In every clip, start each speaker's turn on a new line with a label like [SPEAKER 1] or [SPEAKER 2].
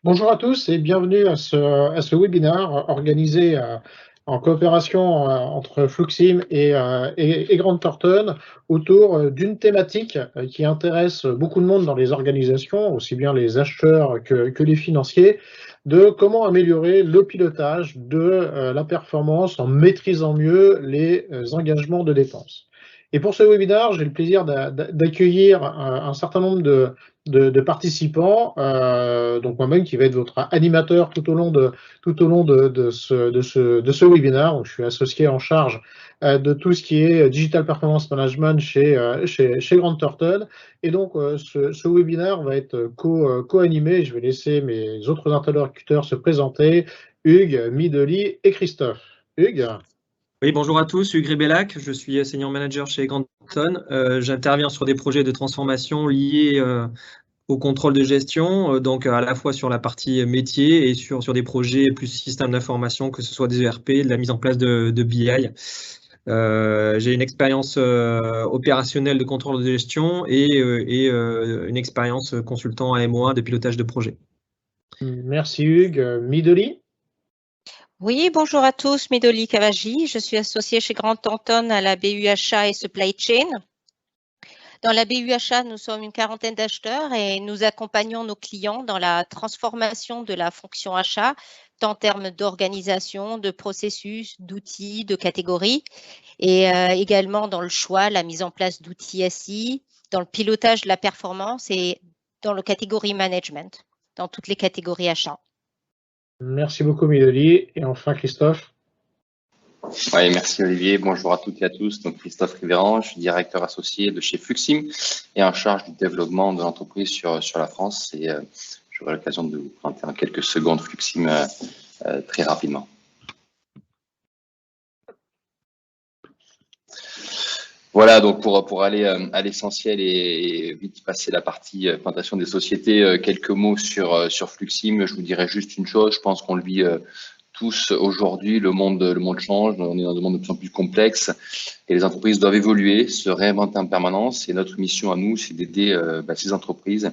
[SPEAKER 1] Bonjour à tous et bienvenue à ce webinaire organisé en coopération entre Fluxim et Grant Thornton autour d'une thématique qui intéresse beaucoup de monde dans les organisations, aussi bien les acheteurs que les financiers, de comment améliorer le pilotage de la performance en maîtrisant mieux les engagements de dépenses. Et pour ce webinaire, j'ai le plaisir d'accueillir un certain nombre de participants, donc moi-même qui va être votre animateur tout au long de ce webinaire. Donc, je suis associé en charge de tout ce qui est Digital Performance Management chez Grant Thornton. Et donc, ce webinaire va être co-animé. Je vais laisser mes autres interlocuteurs se présenter, Hugues, Midoli et Christophe. Hugues.
[SPEAKER 2] Oui, bonjour à tous, Hugues Ribélac, je suis senior manager chez Grant Thornton. J'interviens sur des projets de transformation liés au contrôle de gestion, donc à la fois sur la partie métier et sur des projets plus systèmes d'information, que ce soit des ERP, de la mise en place de BI. J'ai une expérience opérationnelle de contrôle de gestion et une expérience consultant AMOA de pilotage de projet.
[SPEAKER 1] Merci Hugues. Midoli.
[SPEAKER 3] Oui, bonjour à tous, Midoli Kavaji. Je suis associée chez Grant Thornton à la BU Achat et Supply Chain. Dans la BU Achat, nous sommes une quarantaine d'acheteurs et nous accompagnons nos clients dans la transformation de la fonction achat, tant en termes d'organisation, de processus, d'outils, de catégories, et également dans le choix, la mise en place d'outils SI, dans le pilotage de la performance et dans le catégorie management, dans toutes les catégories achats.
[SPEAKER 1] Merci beaucoup, Midoli. Et enfin, Christophe.
[SPEAKER 4] Oui, merci Olivier. Bonjour à toutes et à tous. Donc Christophe Rivérand, je suis directeur associé de chez Fluxim et en charge du développement de l'entreprise sur la France. Et j'aurai l'occasion de vous présenter en quelques secondes Fluxim très rapidement. Voilà, donc pour aller à l'essentiel et vite passer la partie présentation des sociétés, quelques mots sur Fluxim. Je vous dirais juste une chose, je pense qu'on le vit tous aujourd'hui, le monde change, on est dans un monde de plus en plus complexe et les entreprises doivent évoluer, se réinventer en permanence. Et notre mission à nous, c'est d'aider ces entreprises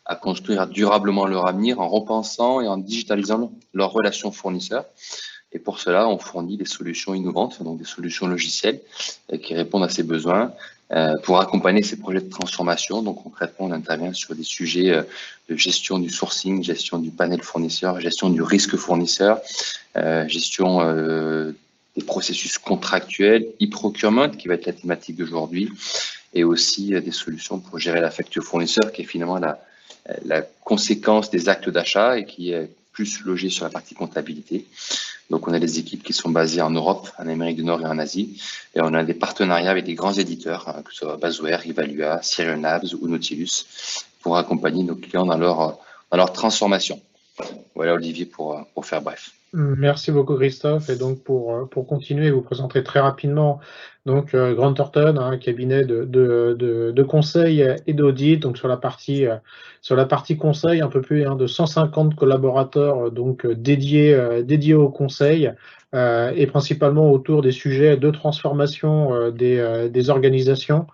[SPEAKER 4] à construire durablement leur avenir en repensant et en digitalisant leurs relations fournisseurs. Et pour cela, on fournit des solutions innovantes, donc des solutions logicielles qui répondent à ces besoins pour accompagner ces projets de transformation. Donc concrètement, on intervient sur des sujets de gestion du sourcing, gestion du panel fournisseur, gestion du risque fournisseur, gestion des processus contractuels, e-procurement, qui va être la thématique d'aujourd'hui, et aussi des solutions pour gérer la facture fournisseur, qui est finalement la conséquence des actes d'achat et qui est plus logée sur la partie comptabilité. Donc, on a des équipes qui sont basées en Europe, en Amérique du Nord et en Asie. Et on a des partenariats avec des grands éditeurs, que ce soit Basware, Evalua, Serial Labs ou Nautilus, pour accompagner nos clients dans leur transformation. Voilà, Olivier, pour faire bref.
[SPEAKER 1] Merci beaucoup, Christophe. Et donc, pour continuer, vous présenter très rapidement donc Grant Thornton, un cabinet de conseil et d'audit, donc sur la partie conseil, un peu plus de 150 collaborateurs donc dédiés au conseil et principalement autour des sujets de transformation des organisations,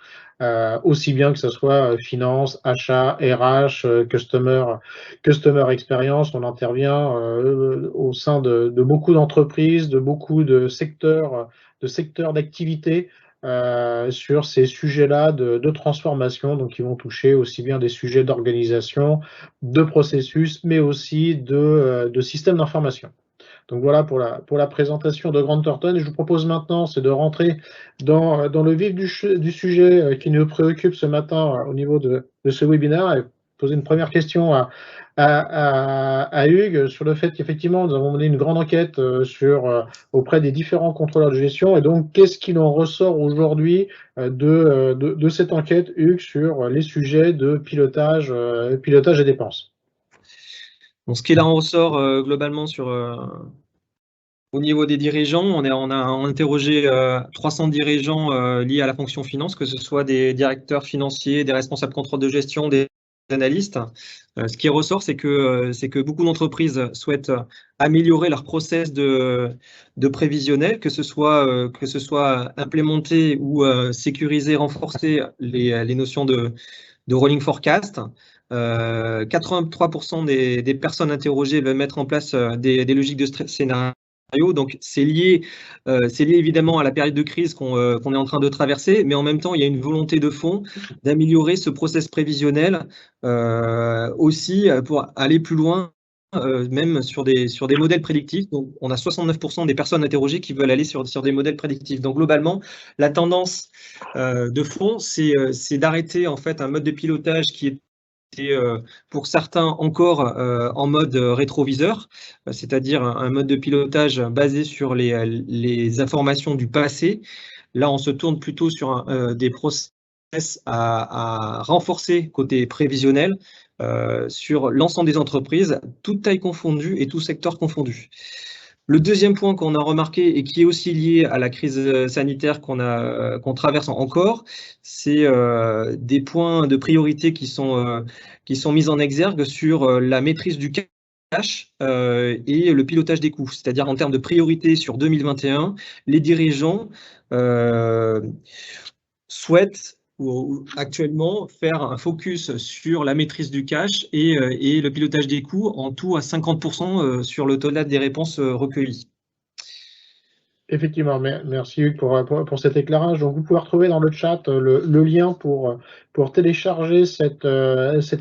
[SPEAKER 1] aussi bien que ce soit finance, achat, RH, customer experience. On intervient au sein de beaucoup d'entreprises, de beaucoup de secteurs d'activité sur ces sujets-là de transformation, donc qui vont toucher aussi bien des sujets d'organisation, de processus, mais aussi de systèmes d'information. Donc voilà pour la présentation de Grant Thornton. Et je vous propose maintenant, c'est de rentrer dans le vif du sujet qui nous préoccupe ce matin au niveau de ce webinaire et poser une première question à Hugues sur le fait qu'effectivement, nous avons mené une grande enquête auprès des différents contrôleurs de gestion. Et donc, qu'est-ce qu'il en ressort aujourd'hui de cette enquête, Hugues, sur les sujets de pilotage et dépenses?
[SPEAKER 2] Donc, ce qu'il en ressort globalement au niveau des dirigeants, on a interrogé 300 dirigeants liés à la fonction finance, que ce soit des directeurs financiers, des responsables contrôle de gestion, des analystes. Ce qui ressort, c'est que beaucoup d'entreprises souhaitent améliorer leur process de prévisionnel, que ce soit implémenter ou sécuriser, renforcer les notions de rolling forecast. 83% des personnes interrogées veulent mettre en place des logiques de scénario. Donc, c'est lié évidemment à la période de crise qu'on est en train de traverser, mais en même temps, il y a une volonté de fond d'améliorer ce process prévisionnel aussi pour aller plus loin, même sur des modèles prédictifs. Donc, on a 69% des personnes interrogées qui veulent aller sur des modèles prédictifs. Donc, globalement, la tendance de fond, c'est d'arrêter en fait un mode de pilotage qui est pour certains encore en mode rétroviseur, c'est-à-dire un mode de pilotage basé sur les informations du passé. Là, on se tourne plutôt sur des process à renforcer côté prévisionnel sur l'ensemble des entreprises, toute taille confondue et tout secteur confondu. Le deuxième point qu'on a remarqué et qui est aussi lié à la crise sanitaire qu'on traverse encore, c'est des points de priorité qui sont mis en exergue sur la maîtrise du cash et le pilotage des coûts. C'est-à-dire en termes de priorité sur 2021, les dirigeants souhaitent ou actuellement faire un focus sur la maîtrise du cash et le pilotage des coûts, en tout à 50% sur le total des réponses recueillies.
[SPEAKER 1] Effectivement, merci Hugues pour cet éclairage. Donc, vous pouvez retrouver dans le chat le lien pour télécharger cette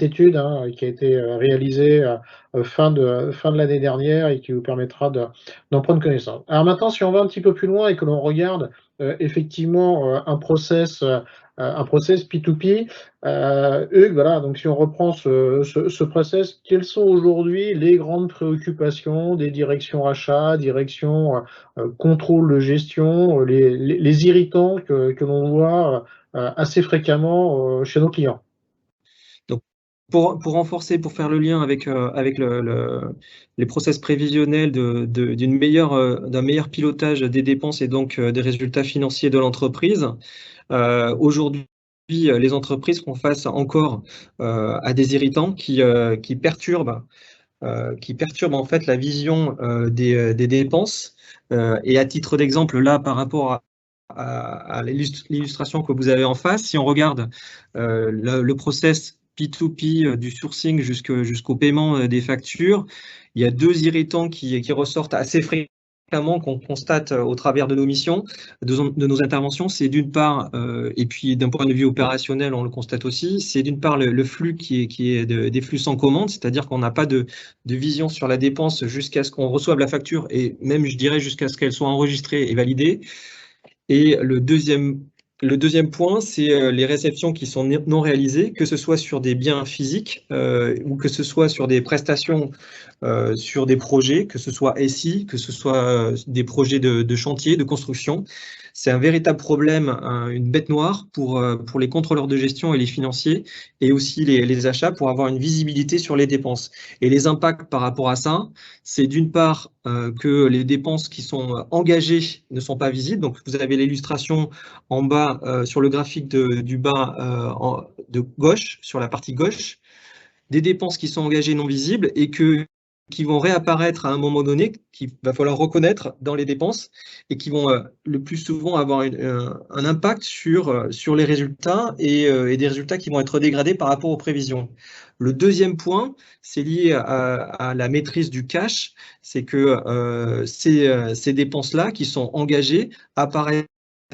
[SPEAKER 1] étude qui a été réalisée fin de l'année dernière et qui vous permettra d'en prendre connaissance. Alors maintenant, si on va un petit peu plus loin et que l'on regarde effectivement un process P2P, Hugues, voilà, donc si on reprend ce process, quelles sont aujourd'hui les grandes préoccupations des directions achats, directions contrôle de gestion, les irritants que l'on voit assez fréquemment chez nos clients?
[SPEAKER 2] Donc, pour renforcer, pour faire le lien avec les process prévisionnels d'un meilleur pilotage des dépenses et donc des résultats financiers de l'entreprise, aujourd'hui, les entreprises font face encore à des irritants qui perturbent en fait la vision des dépenses. Et à titre d'exemple, là, par rapport à l'illustration que vous avez en face, si on regarde le process P2P du sourcing jusqu'au paiement des factures, il y a deux irritants qui ressortent assez fréquemment, qu'on constate au travers de nos missions, de nos interventions. C'est d'une part, et puis d'un point de vue opérationnel, on le constate aussi, c'est d'une part le flux qui est des flux sans commande, c'est-à-dire qu'on n'a pas de vision sur la dépense jusqu'à ce qu'on reçoive la facture et même, je dirais, jusqu'à ce qu'elle soit enregistrée et validée. Et le deuxième point, c'est les réceptions qui sont non réalisées, que ce soit sur des biens physiques ou que ce soit sur des prestations, sur des projets, que ce soit SI, que ce soit des projets de chantier, de construction. C'est un véritable problème, une bête noire pour les contrôleurs de gestion et les financiers, et aussi les achats, pour avoir une visibilité sur les dépenses. Et les impacts par rapport à ça, c'est d'une part que les dépenses qui sont engagées ne sont pas visibles. Donc, vous avez l'illustration en bas sur le graphique du bas de gauche, sur la partie gauche, des dépenses qui sont engagées non visibles et qui vont réapparaître à un moment donné, qu'il va falloir reconnaître dans les dépenses et qui vont le plus souvent avoir un impact sur les résultats et des résultats qui vont être dégradés par rapport aux prévisions. Le deuxième point, c'est lié à la maîtrise du cash, c'est que ces dépenses-là qui sont engagées apparaissent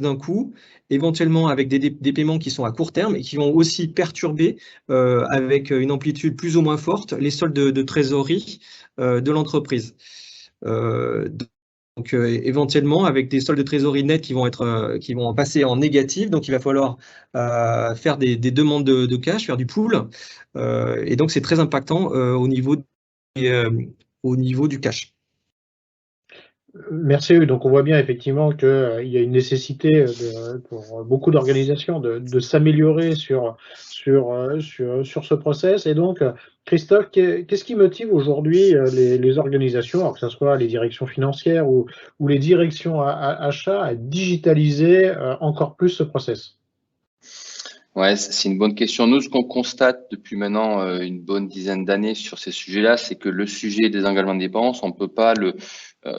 [SPEAKER 2] d'un coup, éventuellement avec des paiements qui sont à court terme et qui vont aussi perturber avec une amplitude plus ou moins forte les soldes de trésorerie de l'entreprise. Donc éventuellement avec des soldes de trésorerie nets qui vont passer en négatif, donc il va falloir faire des demandes de cash, faire du pool, et donc c'est très impactant au niveau du cash.
[SPEAKER 1] Merci. Donc, on voit bien effectivement qu'il y a une nécessité pour beaucoup d'organisations de s'améliorer sur ce process. Et donc, Christophe, qu'est-ce qui motive aujourd'hui les organisations, alors que ce soit les directions financières ou les directions achats, à digitaliser encore plus ce process?
[SPEAKER 4] Ouais, c'est une bonne question. Nous, ce qu'on constate depuis maintenant une bonne dizaine d'années sur ces sujets-là, c'est que le sujet des engagements de dépenses, on ne peut pas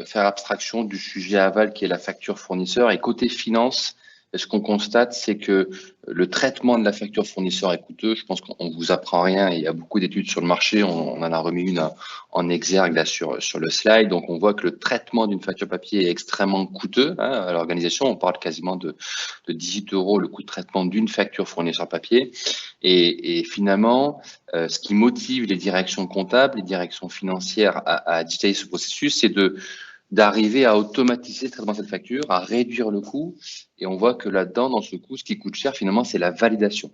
[SPEAKER 4] faire abstraction du sujet aval qui est la facture fournisseur. Et côté finance, ce qu'on constate, c'est que le traitement de la facture fournisseur est coûteux. Je pense qu'on vous apprend rien. Il y a beaucoup d'études sur le marché. On en a remis une en exergue là sur le slide. Donc, on voit que le traitement d'une facture papier est extrêmement coûteux à l'organisation. On parle quasiment de 18 € le coût de traitement d'une facture fournisseur papier. Et finalement, ce qui motive les directions comptables, les directions financières à digitaliser ce processus, c'est d'arriver à automatiser le traitement de cette facture, à réduire le coût. Et on voit que là-dedans, dans ce coût, ce qui coûte cher, finalement, c'est la validation.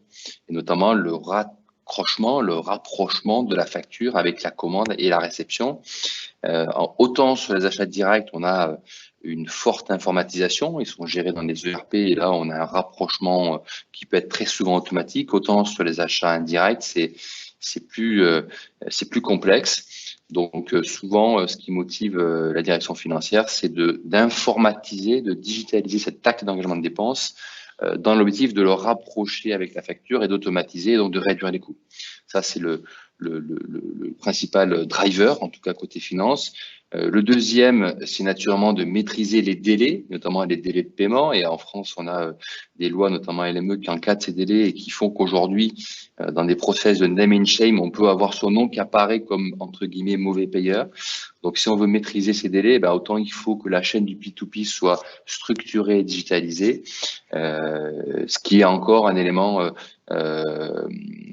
[SPEAKER 4] Et notamment le rapprochement de la facture avec la commande et la réception. Autant sur les achats directs, on a une forte informatisation, ils sont gérés dans des ERP et là, on a un rapprochement qui peut être très souvent automatique. Autant sur les achats indirects, c'est plus complexe. Donc, souvent, ce qui motive la direction financière, c'est d'informatiser, de digitaliser cette acte d'engagement de dépenses dans l'objectif de le rapprocher avec la facture et d'automatiser, donc de réduire les coûts. Ça, c'est le principal driver, en tout cas côté finance. Le deuxième, c'est naturellement de maîtriser les délais, notamment les délais de paiement. Et en France, on a des lois, notamment LME, qui encadrent ces délais et qui font qu'aujourd'hui, dans des process de name and shame, on peut avoir son nom qui apparaît comme, entre guillemets, mauvais payeur. Donc, si on veut maîtriser ces délais, autant il faut que la chaîne du P2P soit structurée et digitalisée, ce qui est encore un élément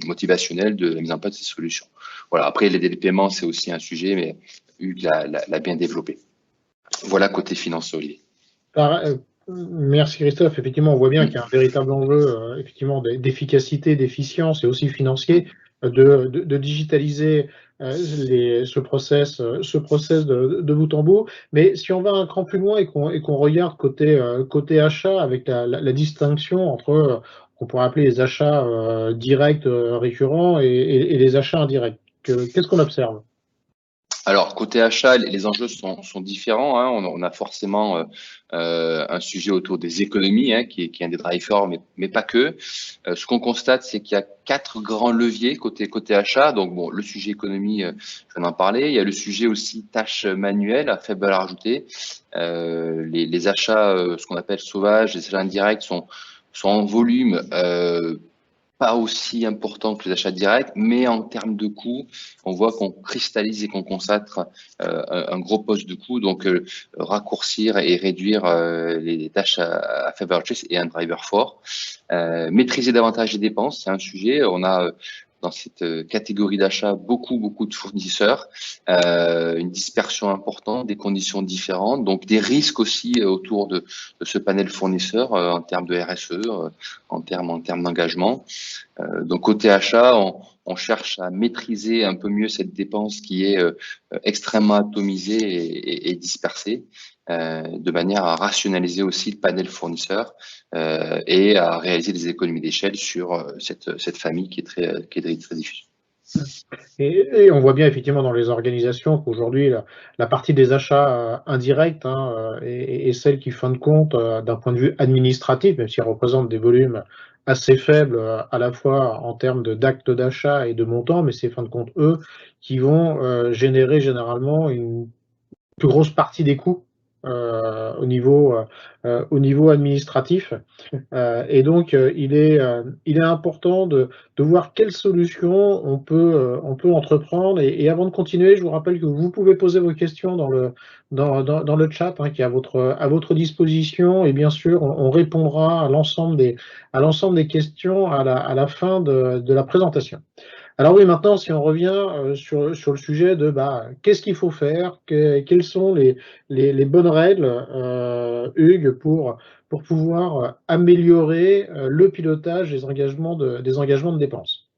[SPEAKER 4] motivationnel de la mise en place de ces solutions. Voilà. Après, les délais de paiement, c'est aussi un sujet, mais Hugues l'a bien développé. Voilà côté finance, Olivier.
[SPEAKER 1] Merci Christophe. Effectivement, on voit bien qu'il y a un véritable enjeu effectivement d'efficacité, d'efficience et aussi financier de digitaliser ce process de bout en bout. Mais si on va un cran plus loin et qu'on regarde côté achat avec la distinction entre qu'on pourrait appeler les achats directs récurrents et les achats indirects, qu'est-ce qu'on observe?
[SPEAKER 4] Alors, côté achat, les enjeux sont différents. On a forcément un sujet autour des économies, qui est un des drivers, mais pas que. Ce qu'on constate, c'est qu'il y a 4 grands leviers côté achat. Donc, bon, le sujet économie, je viens d'en parler. Il y a le sujet aussi tâches manuelles à faible valeur ajoutée. Les achats, ce qu'on appelle sauvages, les achats indirects sont en volume pas aussi important que les achats directs, mais en termes de coûts, on voit qu'on cristallise et qu'on consacre un gros poste de coût. Donc, raccourcir et réduire les tâches à faible valeur ajoutée est un driver fort. Maîtriser davantage les dépenses, c'est un sujet. On a dans cette catégorie d'achat beaucoup de fournisseurs, une dispersion importante, des conditions différentes, donc des risques aussi autour de ce panel fournisseur en termes de RSE, en termes d'engagement. Donc côté achat, on cherche à maîtriser un peu mieux cette dépense qui est extrêmement atomisée et dispersée, de manière à rationaliser aussi le panel fournisseur et à réaliser des économies d'échelle sur cette famille qui est très diffuse.
[SPEAKER 1] Et on voit bien effectivement dans les organisations qu'aujourd'hui la partie des achats indirects est celle qui, fin de compte, d'un point de vue administratif, même si elle représente des volumes assez faibles à la fois en termes d'actes d'achat et de montant, mais c'est fin de compte eux qui vont générer généralement une plus grosse partie des coûts au niveau administratif. Et donc, il est important de voir quelles solutions on peut entreprendre. Et avant de continuer, je vous rappelle que vous pouvez poser vos questions dans le chat qui est à votre disposition. Et bien sûr, on répondra à l'ensemble des questions à la fin de la présentation. Alors oui, maintenant, si on revient sur le sujet de qu'est-ce qu'il faut faire, quelles sont les bonnes règles, Hugues, pour pouvoir améliorer le pilotage des engagements de dépenses.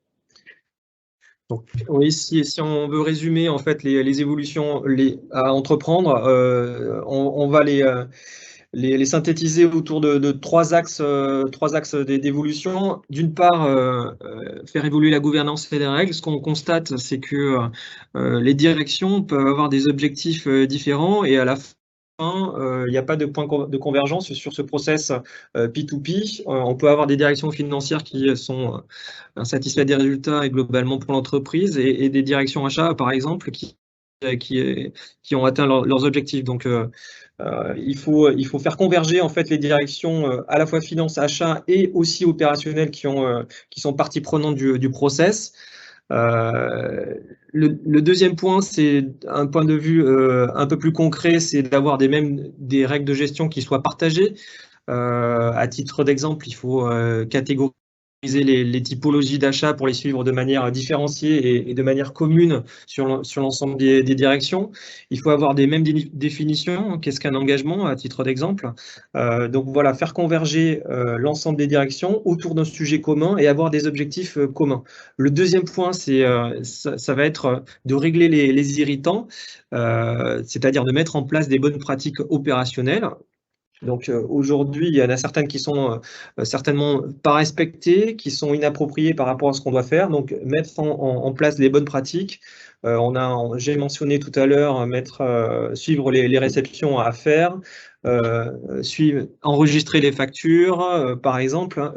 [SPEAKER 2] Donc, oui, si on veut résumer en fait les évolutions à entreprendre, on va les synthétiser autour de 3 axes d'évolution. D'une part, faire évoluer la gouvernance et les règles. Ce qu'on constate, c'est que les directions peuvent avoir des objectifs différents et à la fin, il n'y a pas de point de convergence sur ce process P2P. On peut avoir des directions financières qui sont insatisfaites des résultats et globalement pour l'entreprise et des directions achats, par exemple, qui qui ont atteint leurs objectifs. Donc, il faut faire converger en fait les directions à la fois finance, achat et aussi opérationnelles qui sont partie prenante du process. Le deuxième point, c'est un point de vue un peu plus concret, c'est d'avoir des règles de gestion qui soient partagées. À titre d'exemple, il faut catégoriser les typologies d'achat pour les suivre de manière différenciée et de manière commune sur l'ensemble des directions. Il faut avoir des mêmes définitions. Qu'est-ce qu'un engagement, à titre d'exemple? Donc voilà, faire converger l'ensemble des directions autour d'un sujet commun et avoir des objectifs communs. Le deuxième point, ça va être de régler les irritants, c'est-à-dire de mettre en place des bonnes pratiques opérationnelles. Donc aujourd'hui, il y en a certaines qui sont certainement pas respectées, qui sont inappropriées par rapport à ce qu'on doit faire. Donc mettre en place les bonnes pratiques. J'ai mentionné tout à l'heure suivre les réceptions à faire, enregistrer les factures, par exemple,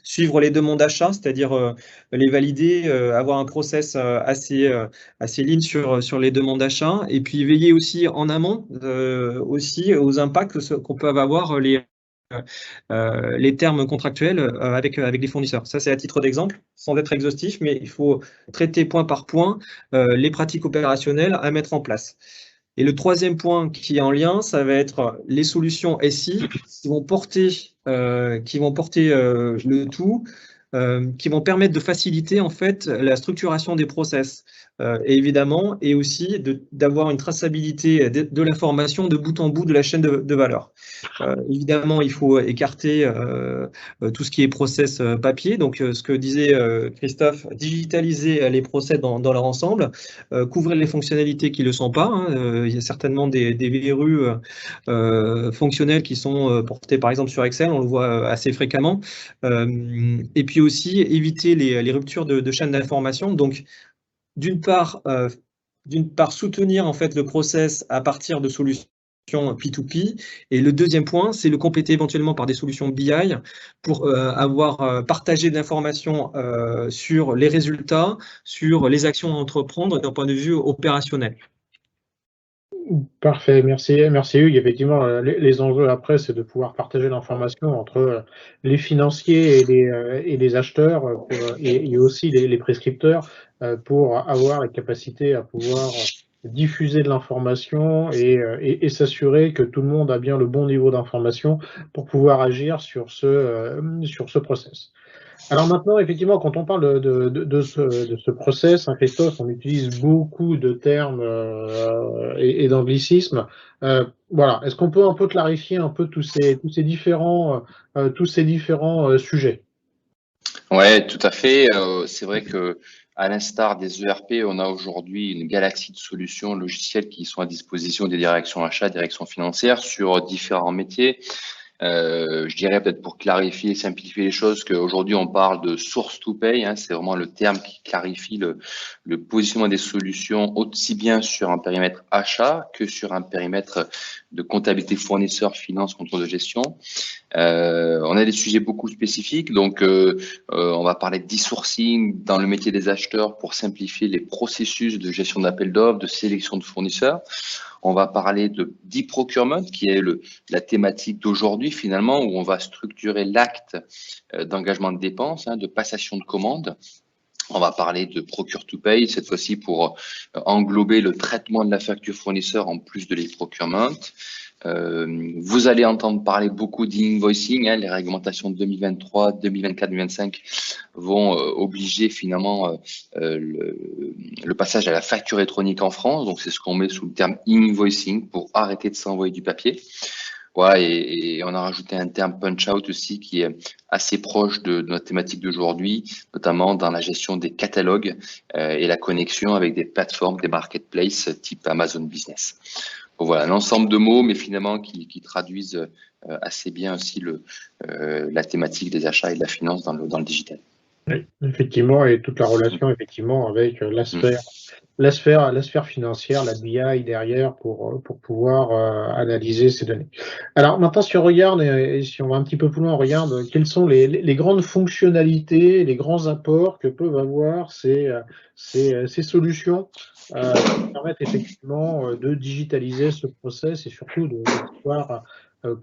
[SPEAKER 2] suivre les demandes d'achat, c'est-à-dire les valider, avoir un process assez lean sur les demandes d'achat, et puis veiller aussi en amont aussi aux impacts qu'on peut avoir les termes contractuels avec les fournisseurs. Ça, c'est à titre d'exemple, sans être exhaustif, mais il faut traiter point par point les pratiques opérationnelles à mettre en place. Et le troisième point qui est en lien, ça va être les solutions SI qui vont porter le tout, qui vont permettre de faciliter en fait la structuration des process, évidemment, et aussi d'avoir une traçabilité de l'information de bout en bout de la chaîne de valeur. Évidemment, il faut écarter tout ce qui est process papier. Donc, ce que disait Christophe, digitaliser les process dans leur ensemble, couvrir les fonctionnalités qui ne le sont pas. Il y a certainement des verrues fonctionnelles qui sont portées par exemple sur Excel, on le voit assez fréquemment. Et puis aussi éviter les ruptures de chaîne d'information. Donc, d'une part, soutenir en fait le process à partir de solutions P2P. Et le deuxième point, c'est le compléter éventuellement par des solutions BI pour avoir partagé de l'information sur les résultats, sur les actions à entreprendre d'un point de vue opérationnel.
[SPEAKER 1] Parfait, merci Hugues. Effectivement, les enjeux après, c'est de pouvoir partager l'information entre les financiers et les acheteurs et aussi les prescripteurs pour avoir la capacité à pouvoir diffuser de l'information et s'assurer que tout le monde a bien le bon niveau d'information pour pouvoir agir sur ce process. Alors maintenant, effectivement, quand on parle de ce process, hein, Christophe, on utilise beaucoup de termes et d'anglicismes. Voilà. Est-ce qu'on peut un peu clarifier un peu tous ces différents sujets?
[SPEAKER 4] Ouais, tout à fait. C'est vrai que à l'instar des ERP, on a aujourd'hui une galaxie de solutions logicielles qui sont à disposition des directions achats, directions financières sur différents métiers. Je dirais peut-être pour clarifier et simplifier les choses qu'aujourd'hui on parle de source to pay, hein, c'est vraiment le terme qui clarifie le positionnement des solutions aussi bien sur un périmètre achat que sur un périmètre de comptabilité fournisseur, finance, contrôle de gestion. On a des sujets beaucoup spécifiques, donc on va parler d'e-sourcing dans le métier des acheteurs pour simplifier les processus de gestion d'appel d'offres, de sélection de fournisseurs. On va parler de d'e-procurement, qui est la thématique d'aujourd'hui finalement, où on va structurer l'acte d'engagement de dépenses, hein, de passation de commande. On va parler de procure to pay, cette fois-ci pour englober le traitement de la facture fournisseur en plus de l'e-procurement. Vous allez entendre parler beaucoup d'invoicing, hein, les réglementations de 2023, 2024, 2025 vont obliger finalement le passage à la facture électronique en France, donc c'est ce qu'on met sous le terme invoicing pour arrêter de s'envoyer du papier. Ouais, et on a rajouté un terme punch-out aussi qui est assez proche de notre thématique d'aujourd'hui, notamment dans la gestion des catalogues et la connexion avec des plateformes, des marketplaces type Amazon Business. Donc voilà, un ensemble de mots, mais finalement qui traduisent assez bien aussi la thématique des achats et de la finance dans le digital.
[SPEAKER 1] Oui, effectivement, et toute la relation effectivement avec la sphère financière, la BI derrière pour pouvoir analyser ces données. Alors maintenant, si on regarde, et si on va un petit peu plus loin, on regarde quelles sont les grandes fonctionnalités, les grands apports que peuvent avoir ces solutions qui permettent effectivement de digitaliser ce process et surtout de pouvoir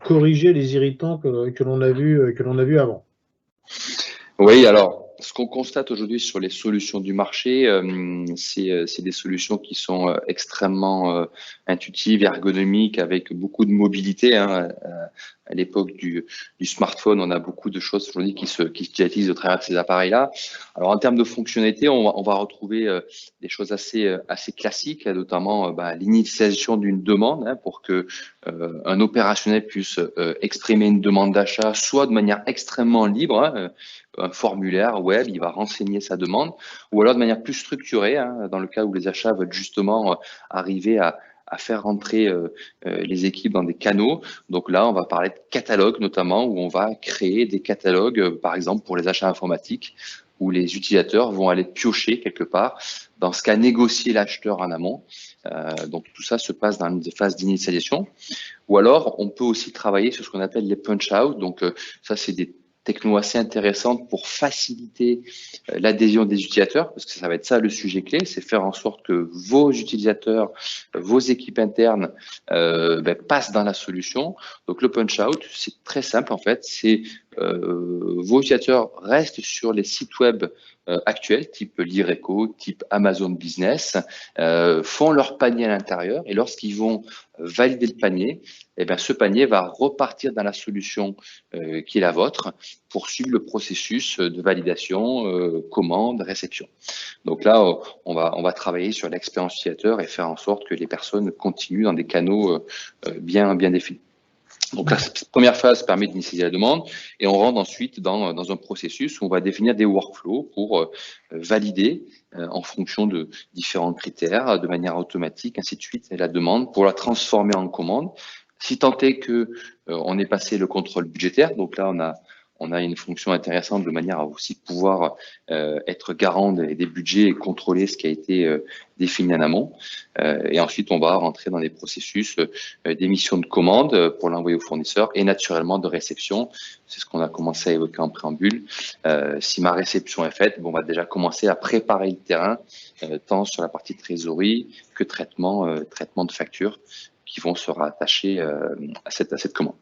[SPEAKER 1] corriger les irritants que l'on a vu avant.
[SPEAKER 4] Oui, alors, ce qu'on constate aujourd'hui sur les solutions du marché, c'est des solutions qui sont extrêmement intuitives, ergonomiques, avec beaucoup de mobilité, hein. À l'époque du smartphone, on a beaucoup de choses aujourd'hui qui se digitalisent au travers de ces appareils-là. Alors, en termes de fonctionnalité, on va retrouver des choses assez classiques, notamment l'initialisation d'une demande, hein, pour que un opérationnel puisse exprimer une demande d'achat, soit de manière extrêmement libre, hein, un formulaire web, il va renseigner sa demande, ou alors de manière plus structurée, hein, dans le cas où les achats veulent justement arriver à faire rentrer les équipes dans des canaux. Donc là, on va parler de catalogue notamment, où on va créer des catalogues, par exemple pour les achats informatiques, où les utilisateurs vont aller piocher quelque part, dans ce cas négocier l'acheteur en amont. Donc tout ça se passe dans une phase d'initialisation. Ou alors, on peut aussi travailler sur ce qu'on appelle les punch-out. Donc ça, c'est des techno assez intéressantes pour faciliter l'adhésion des utilisateurs, parce que ça va être ça le sujet clé, c'est faire en sorte que vos utilisateurs, vos équipes internes passent dans la solution. Donc le punch-out, c'est très simple en fait, c'est vos utilisateurs restent sur les sites web actuels, type Lireco, type Amazon Business, font leur panier à l'intérieur, et lorsqu'ils vont valider le panier, eh bien, ce panier va repartir dans la solution qui est la vôtre pour suivre le processus de validation, commande, réception. Donc là, on va travailler sur l'expérience utilisateur et faire en sorte que les personnes continuent dans des canaux bien définis. Donc la première phase permet d'initier la demande et on rentre ensuite dans un processus où on va définir des workflows pour valider en fonction de différents critères, de manière automatique, ainsi de suite, la demande pour la transformer en commande. Si tant est que on est passé le contrôle budgétaire, donc là on a une fonction intéressante de manière à aussi pouvoir être garant des budgets et contrôler ce qui a été défini en amont. Et ensuite, on va rentrer dans des processus d'émission de commandes pour l'envoyer au fournisseur et naturellement de réception. C'est ce qu'on a commencé à évoquer en préambule. Si ma réception est faite, on va déjà commencer à préparer le terrain, tant sur la partie trésorerie que traitement de factures qui vont se rattacher à cette commande.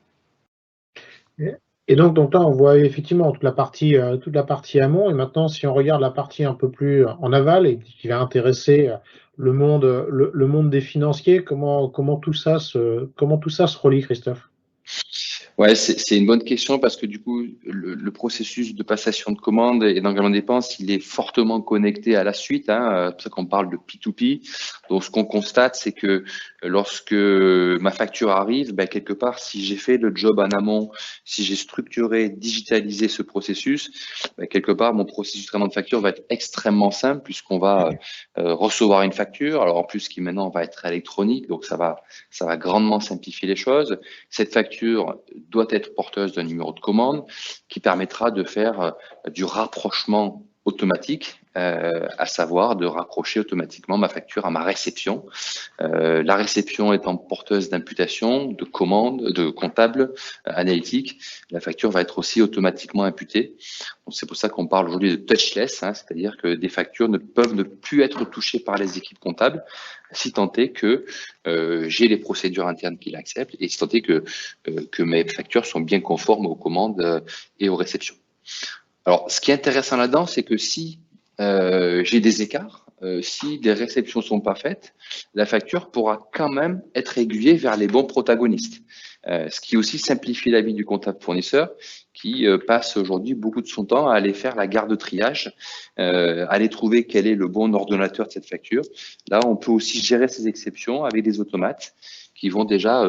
[SPEAKER 1] Et donc là, on voit effectivement toute la partie amont. Et maintenant, si on regarde la partie un peu plus en aval et qui va intéresser le monde des financiers, comment tout ça se relie, Christophe?
[SPEAKER 4] Ouais, c'est une bonne question parce que du coup, le processus de passation de commande et d'engagement de dépenses, il est fortement connecté à la suite, hein. C'est pour ça qu'on parle de P2P. Donc, ce qu'on constate, c'est que lorsque ma facture arrive, quelque part, si j'ai fait le job en amont, si j'ai structuré, digitalisé ce processus, quelque part, mon processus de traitement de facture va être extrêmement simple puisqu'on va recevoir une facture. Alors, en plus, qui maintenant va être électronique, donc ça va grandement simplifier les choses. Cette facture doit être porteuse d'un numéro de commande qui permettra de faire du rapprochement automatique, à savoir de raccrocher automatiquement ma facture à ma réception. La réception étant porteuse d'imputation, de commande, de comptable, analytique, la facture va être aussi automatiquement imputée. C'est pour ça qu'on parle aujourd'hui de touchless, hein, c'est-à-dire que des factures ne peuvent ne plus être touchées par les équipes comptables, si tant est que j'ai les procédures internes qui l'acceptent et si tant est que mes factures sont bien conformes aux commandes et aux réceptions. Alors, ce qui est intéressant là-dedans, c'est que si j'ai des écarts, si des réceptions sont pas faites, la facture pourra quand même être aiguillée vers les bons protagonistes. Ce qui aussi simplifie la vie du comptable fournisseur qui passe aujourd'hui beaucoup de son temps à aller faire la garde de triage, aller trouver quel est le bon ordonnateur de cette facture. Là, on peut aussi gérer ces exceptions avec des automates qui vont déjà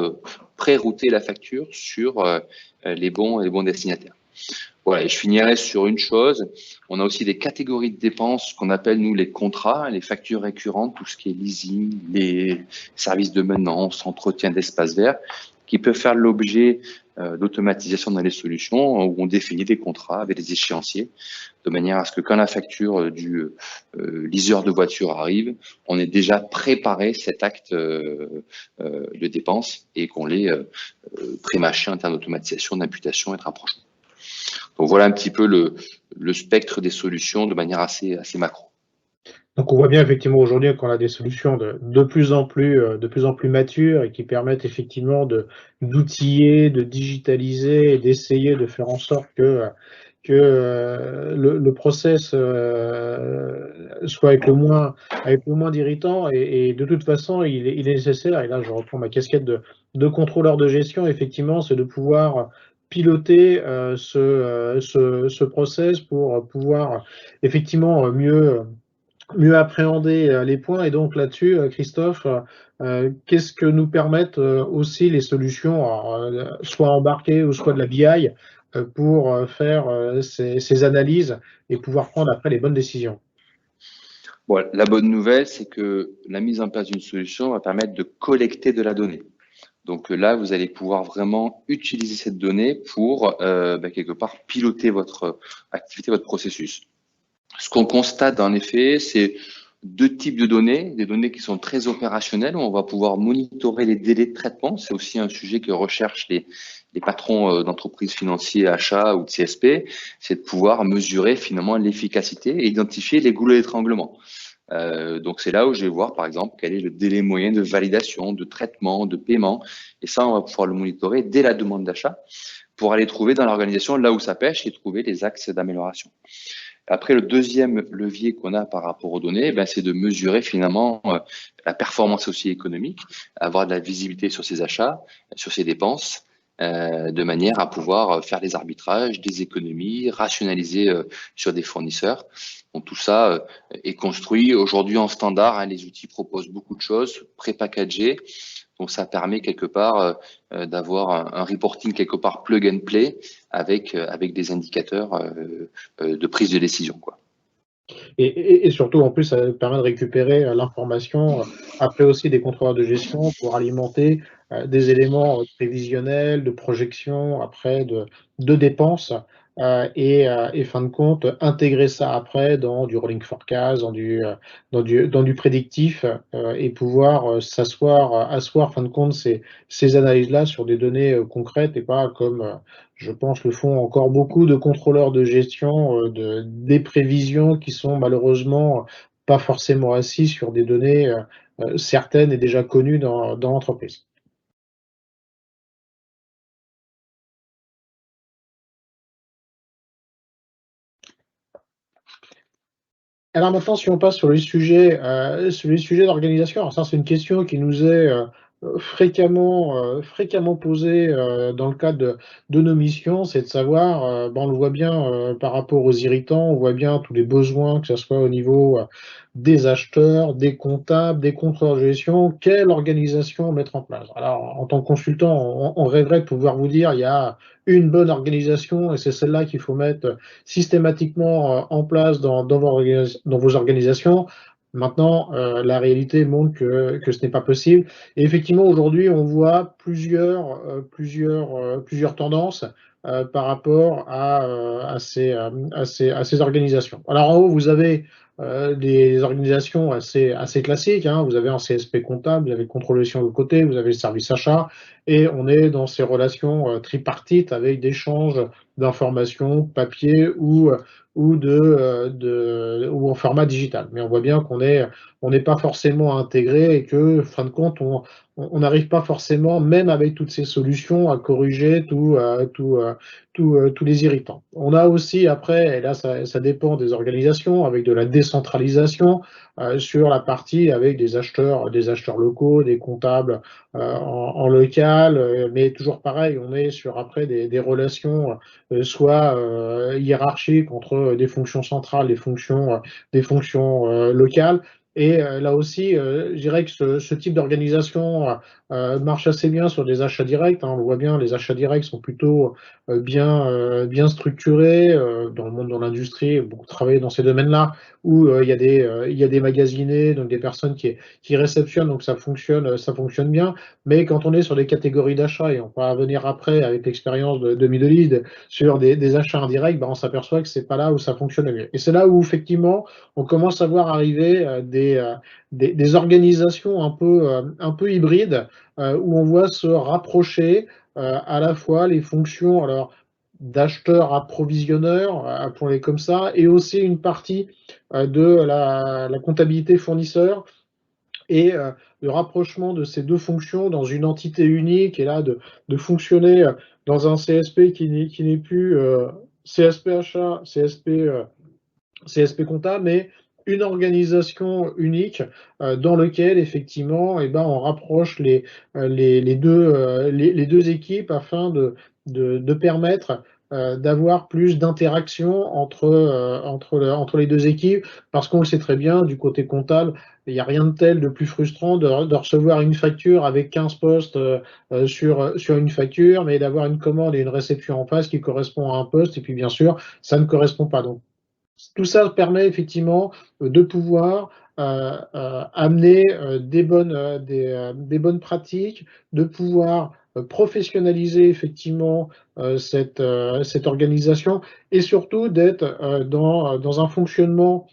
[SPEAKER 4] pré-router la facture sur les bons destinataires. Voilà, et je finirai sur une chose. On a aussi des catégories de dépenses qu'on appelle, nous, les contrats, les factures récurrentes, tout ce qui est leasing, les services de maintenance, entretien d'espaces verts, qui peuvent faire l'objet d'automatisation dans les solutions où on définit des contrats avec des échéanciers de manière à ce que quand la facture du liseur de voiture arrive, on ait déjà préparé cet acte de dépense et qu'on l'ait prémâché en termes d'automatisation, d'imputation et de rapprochement. Donc voilà un petit peu le spectre des solutions de manière assez macro.
[SPEAKER 1] Donc on voit bien effectivement aujourd'hui qu'on a des solutions de plus en plus matures et qui permettent effectivement d'outiller, de digitaliser et d'essayer de faire en sorte que le process soit avec le moins d'irritants et de toute façon il est nécessaire, et là je reprends ma casquette de contrôleur de gestion, effectivement, c'est de pouvoir piloter ce process pour pouvoir effectivement mieux appréhender les points. Et donc là-dessus, Christophe, qu'est-ce que nous permettent aussi les solutions, soit embarquées ou soit de la BI, pour faire ces analyses et pouvoir prendre après les bonnes décisions?
[SPEAKER 4] Bon, la bonne nouvelle, c'est que la mise en place d'une solution va permettre de collecter de la donnée. Donc là, vous allez pouvoir vraiment utiliser cette donnée pour quelque part piloter votre activité, votre processus. Ce qu'on constate en effet, c'est deux types de données, des données qui sont très opérationnelles, où on va pouvoir monitorer les délais de traitement. C'est aussi un sujet que recherchent les patrons d'entreprises financiers, achats ou de CSP, c'est de pouvoir mesurer finalement l'efficacité et identifier les goulets d'étranglement. Donc c'est là où je vais voir par exemple quel est le délai moyen de validation, de traitement, de paiement, et ça on va pouvoir le monitorer dès la demande d'achat pour aller trouver dans l'organisation là où ça pêche et trouver les axes d'amélioration. Après, le deuxième levier qu'on a par rapport aux données, c'est de mesurer finalement la performance aussi économique, avoir de la visibilité sur ses achats, sur ses dépenses, de manière à pouvoir faire des arbitrages, des économies, rationaliser sur des fournisseurs. Donc tout ça est construit aujourd'hui en standard. Les outils proposent beaucoup de choses, pré-packagées. Donc ça permet quelque part d'avoir un reporting quelque part plug and play avec des indicateurs de prise de décision, quoi.
[SPEAKER 1] Et surtout, en plus, ça permet de récupérer l'information après aussi des contrôleurs de gestion pour alimenter des éléments prévisionnels, de projection, après de dépenses, et fin de compte, intégrer ça après dans du rolling forecast, dans du prédictif, et pouvoir asseoir, fin de compte, ces analyses-là sur des données concrètes et pas comme je pense le font encore beaucoup de contrôleurs de gestion des prévisions qui sont malheureusement pas forcément assis sur des données certaines et déjà connues dans l'entreprise. Alors maintenant, si on passe sur les sujets d'organisation, alors ça c'est une question qui nous est fréquemment posée dans le cadre de nos missions, c'est de savoir, on le voit bien par rapport aux irritants, on voit bien tous les besoins, que ce soit au niveau des acheteurs, des comptables, des contrôleurs de gestion, quelle organisation mettre en place. Alors en tant que consultant, on rêverait de pouvoir vous dire il y a une bonne organisation et c'est celle-là qu'il faut mettre systématiquement en place dans vos organisations. Maintenant, la réalité montre que ce n'est pas possible. Et effectivement, aujourd'hui, on voit plusieurs tendances par rapport à ces organisations. Alors en haut, vous avez des organisations assez classiques, hein. Vous avez un CSP comptable, vous avez le contrôle de gestion de l'autre côté, vous avez le service achat, et on est dans ces relations tripartites avec d'échanges d'informations papier ou en format digital. Mais on voit bien qu'on n'est pas forcément intégré et que, fin de compte, on n'arrive pas forcément, même avec toutes ces solutions, à corriger tous les irritants. On a aussi après, et là ça dépend des organisations, avec de la décentralisation sur la partie avec des acheteurs locaux, des comptables en local, mais toujours pareil, on est sur après des relations soit hiérarchiques entre des fonctions centrales, des fonctions locales. Et là aussi, je dirais que ce type d'organisation marche assez bien sur des achats directs. On le voit bien, les achats directs sont plutôt bien structurés dans le monde de l'industrie, beaucoup travaillé dans ces domaines-là, où il y a des magasinés, donc des personnes qui réceptionnent, donc ça fonctionne bien. Mais quand on est sur des catégories d'achats, et on va revenir après avec l'expérience de Middle sur des achats indirects, on s'aperçoit que c'est pas là où ça fonctionne mieux. Et c'est là où effectivement on commence à voir arriver des organisations un peu hybrides où on voit se rapprocher à la fois les fonctions alors d'acheteurs approvisionneurs, appelons-les comme ça, et aussi une partie de la comptabilité fournisseur et le rapprochement de ces deux fonctions dans une entité unique et là de fonctionner dans un CSP qui n'est plus CSP achat, CSP compta, mais une organisation unique dans lequel effectivement on rapproche les deux équipes afin de permettre d'avoir plus d'interaction entre les deux équipes, parce qu'on le sait très bien, du côté comptable, il n'y a rien de tel de plus frustrant de recevoir une facture avec 15 postes sur une facture, mais d'avoir une commande et une réception en face qui correspond à un poste, et puis bien sûr, ça ne correspond pas. Donc, tout ça permet effectivement de pouvoir amener des bonnes pratiques, de pouvoir professionnaliser effectivement cette organisation et surtout d'être dans un fonctionnement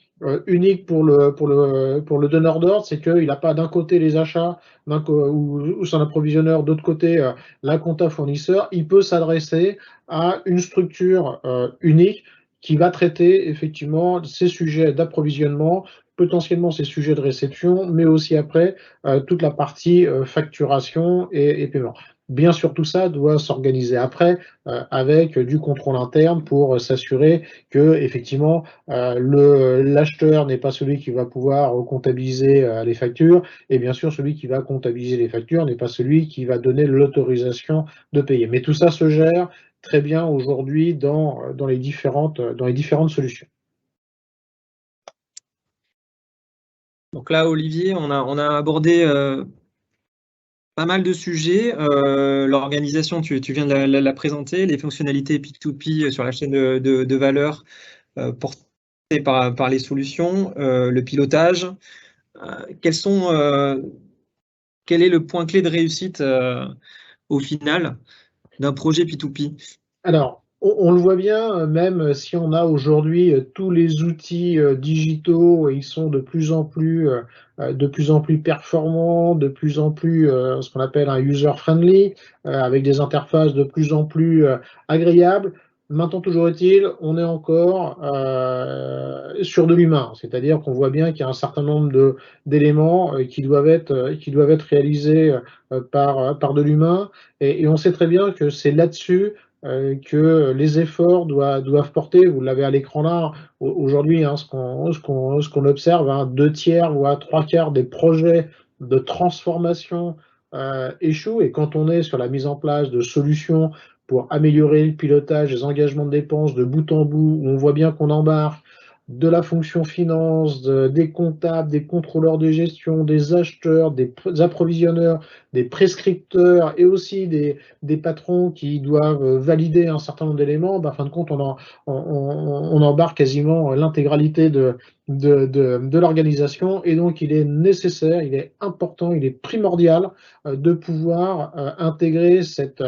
[SPEAKER 1] unique pour le donneur d'ordre, c'est qu'il n'a pas d'un côté les achats ou son approvisionneur, d'autre côté la compta fournisseur, il peut s'adresser à une structure unique qui va traiter effectivement ces sujets d'approvisionnement, potentiellement ces sujets de réception, mais aussi après toute la partie facturation et paiement. Bien sûr, tout ça doit s'organiser après avec du contrôle interne pour s'assurer que effectivement l'acheteur n'est pas celui qui va pouvoir comptabiliser les factures, et bien sûr celui qui va comptabiliser les factures n'est pas celui qui va donner l'autorisation de payer. Mais tout ça se gère très bien aujourd'hui dans les différentes solutions.
[SPEAKER 2] Donc là, Olivier, on a abordé pas mal de sujets. L'organisation, tu viens de la présenter, les fonctionnalités P2P sur la chaîne de valeur portées par les solutions, le pilotage. Quel est le point clé de réussite au final d'un projet P2P?
[SPEAKER 1] Alors, on le voit bien, même si on a aujourd'hui tous les outils digitaux, ils sont de plus en plus performants, de plus en plus ce qu'on appelle un user-friendly, avec des interfaces de plus en plus agréables. Maintenant, toujours est-il, on est encore sur de l'humain, c'est-à-dire qu'on voit bien qu'il y a un certain nombre d'éléments qui doivent être réalisés par de l'humain, et on sait très bien que c'est là-dessus que les efforts doivent porter. Vous l'avez à l'écran là. Aujourd'hui, ce qu'on observe, 2/3 voire 3/4 des projets de transformation échouent. Et quand on est sur la mise en place de solutions pour améliorer le pilotage des engagements de dépenses de bout en bout, où on voit bien qu'on embarque de la fonction finance, des comptables, des contrôleurs de gestion, des acheteurs, des approvisionneurs, des prescripteurs et aussi des patrons qui doivent valider un certain nombre d'éléments, en fin de compte, on embarque quasiment l'intégralité de l'organisation, et donc il est nécessaire, il est important, il est primordial de pouvoir intégrer cette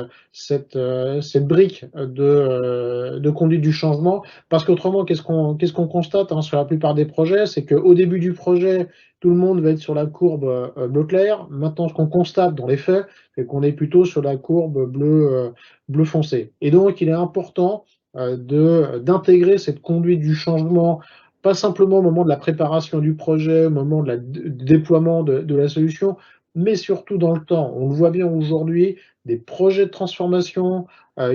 [SPEAKER 1] brique de conduite du changement, parce qu'autrement, qu'est-ce qu'on constate sur la plupart des projets, c'est qu'au début du projet, tout le monde va être sur la courbe bleu clair. Maintenant, ce qu'on constate dans les faits, c'est qu'on est plutôt sur la courbe bleu foncé. Et donc, il est important d'intégrer cette conduite du changement, pas simplement au moment de la préparation du projet, au moment du déploiement de la solution, mais surtout dans le temps. On le voit bien aujourd'hui, des projets de transformation